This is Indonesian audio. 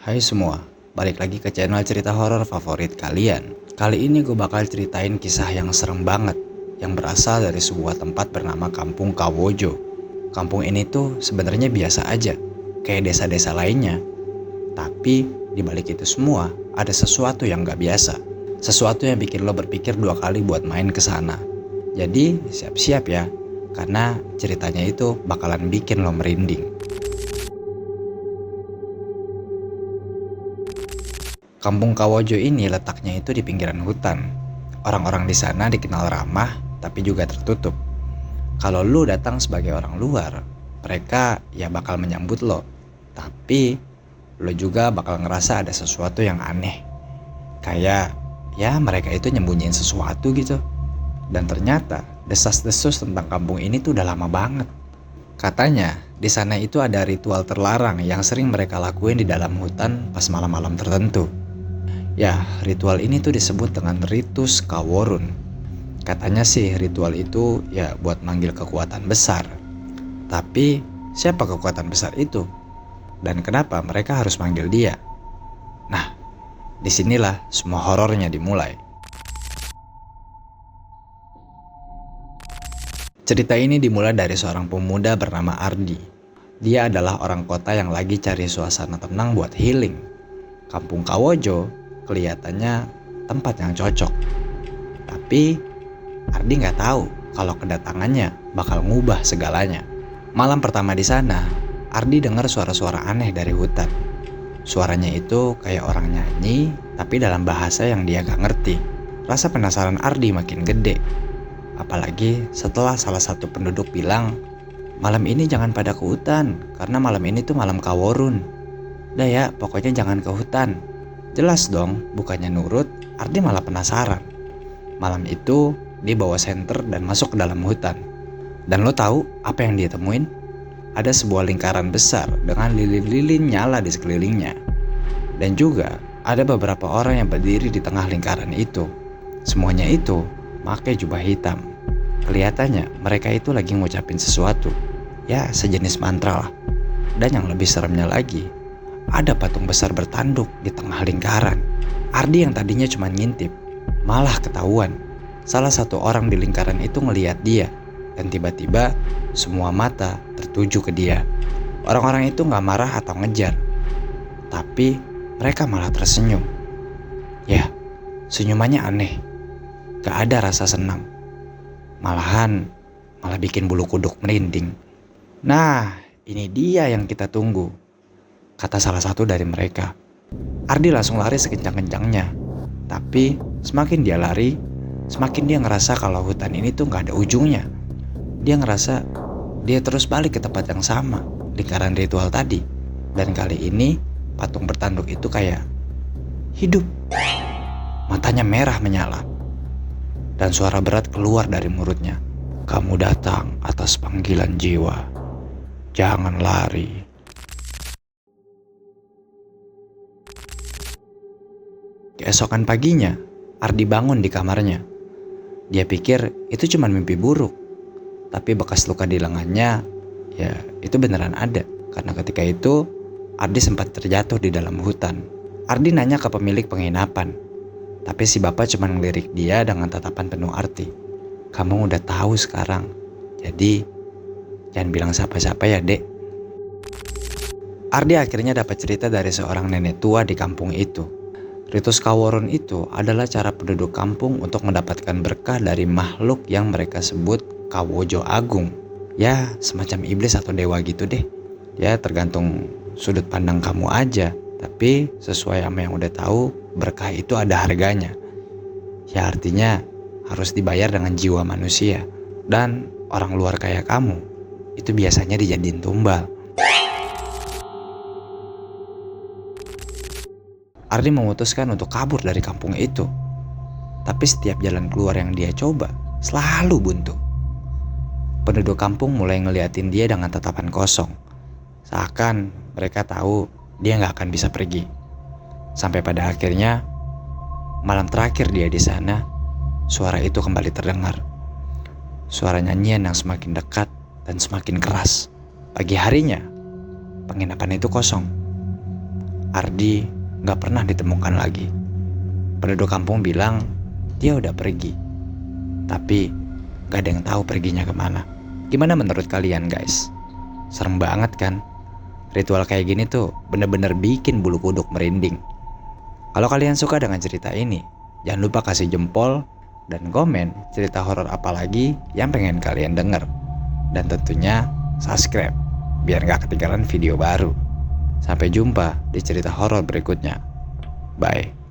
Hai semua, balik lagi ke channel cerita horor favorit kalian. Kali ini gue bakal ceritain kisah yang serem banget, yang berasal dari sebuah tempat bernama Kampung Kawojo. Kampung ini tuh sebenarnya biasa aja, kayak desa-desa lainnya. Tapi di balik itu semua ada sesuatu yang gak biasa, sesuatu yang bikin lo berpikir dua kali buat main ke sana. Jadi siap-siap ya, karena ceritanya itu bakalan bikin lo merinding. Kampung Kawojo ini letaknya itu di pinggiran hutan. Orang-orang di sana dikenal ramah, tapi juga tertutup. Kalau lu datang sebagai orang luar, mereka ya bakal menyambut lo. Tapi lo juga bakal ngerasa ada sesuatu yang aneh. Kayak ya mereka itu nyembunyiin sesuatu gitu. Dan ternyata desas-desus tentang kampung ini tuh udah lama banget. Katanya di sana itu ada ritual terlarang yang sering mereka lakuin di dalam hutan pas malam-malam tertentu. Ya, ritual ini tuh disebut dengan ritus Kaworun. Katanya sih ritual itu ya buat manggil kekuatan besar. Tapi siapa kekuatan besar itu? Dan kenapa mereka harus manggil dia? Nah, disinilah semua horornya dimulai. Cerita ini dimulai dari seorang pemuda bernama Ardi. Dia adalah orang kota yang lagi cari suasana tenang buat healing. Kampung Kawojo kelihatannya tempat yang cocok. Tapi Ardi nggak tahu kalau kedatangannya bakal ngubah segalanya. Malam pertama di sana, Ardi dengar suara-suara aneh dari hutan. Suaranya itu kayak orang nyanyi, tapi dalam bahasa yang dia gak ngerti. Rasa penasaran Ardi makin gede. Apalagi setelah salah satu penduduk bilang, malam ini jangan pada ke hutan, karena malam ini tuh malam Kaworun. Udah ya, pokoknya jangan ke hutan. Jelas dong, bukannya nurut, Ardi malah penasaran. Malam itu, dia bawa senter dan masuk ke dalam hutan. Dan lo tahu apa yang dia temuin? Ada sebuah lingkaran besar dengan lilin-lilin nyala di sekelilingnya. Dan juga ada beberapa orang yang berdiri di tengah lingkaran itu. Semuanya itu pakai jubah hitam. Kelihatannya mereka itu lagi ngucapin sesuatu. Ya, sejenis mantra lah. Dan yang lebih seremnya lagi, ada patung besar bertanduk di tengah lingkaran. Ardi yang tadinya cuma ngintip, malah ketahuan. Salah satu orang di lingkaran itu ngelihat dia, dan tiba-tiba semua mata tertuju ke dia. Orang-orang itu gak marah atau ngejar, tapi mereka malah tersenyum. Ya, senyumannya aneh, gak ada rasa senang. Malah bikin bulu kuduk merinding. Nah, ini dia yang kita tunggu, kata salah satu dari mereka. Ardi langsung lari sekencang-kencangnya. Tapi semakin dia lari, semakin dia ngerasa kalau hutan ini tuh gak ada ujungnya. Dia ngerasa dia terus balik ke tempat yang sama, lingkaran ritual tadi. Dan kali ini patung bertanduk itu kayak hidup. Matanya merah menyala. Dan suara berat keluar dari mulutnya. Kamu datang atas panggilan jiwa. Jangan lari. Keesokan paginya, Ardi bangun di kamarnya. Dia pikir itu cuma mimpi buruk. Tapi bekas luka di lengannya, ya itu beneran ada. Karena ketika itu, Ardi sempat terjatuh di dalam hutan. Ardi nanya ke pemilik penginapan. Tapi si bapak cuma ngelirik dia dengan tatapan penuh arti. Kamu udah tahu sekarang. Jadi, jangan bilang siapa-siapa ya, Dek. Ardi akhirnya dapat cerita dari seorang nenek tua di kampung itu. Ritus Kaworun itu adalah cara penduduk kampung untuk mendapatkan berkah dari makhluk yang mereka sebut Kawojo Agung. Ya, semacam iblis atau dewa gitu deh. Ya, tergantung sudut pandang kamu aja. Tapi sesuai sama yang udah tahu, berkah itu ada harganya. Ya artinya harus dibayar dengan jiwa manusia. Dan orang luar kayak kamu, itu biasanya dijadiin tumbal. Ardi memutuskan untuk kabur dari kampung itu. Tapi setiap jalan keluar yang dia coba, selalu buntu. Penduduk kampung mulai ngeliatin dia dengan tatapan kosong. Seakan mereka tahu dia gak akan bisa pergi. Sampai pada akhirnya, malam terakhir dia di sana, suara itu kembali terdengar. Suara nyanyian yang semakin dekat dan semakin keras. Pagi harinya, penginapan itu kosong. Ardi gak pernah ditemukan lagi. Penduduk kampung bilang dia udah pergi, tapi gak ada yang tahu perginya kemana. Gimana menurut kalian guys? Serem banget kan? Ritual kayak gini tuh bener-bener bikin bulu kuduk merinding. Kalau kalian suka dengan cerita ini, jangan lupa kasih jempol dan komen cerita horor apa lagi yang pengen kalian denger. Dan tentunya subscribe biar gak ketinggalan video baru. Sampai jumpa di cerita horor berikutnya. Bye.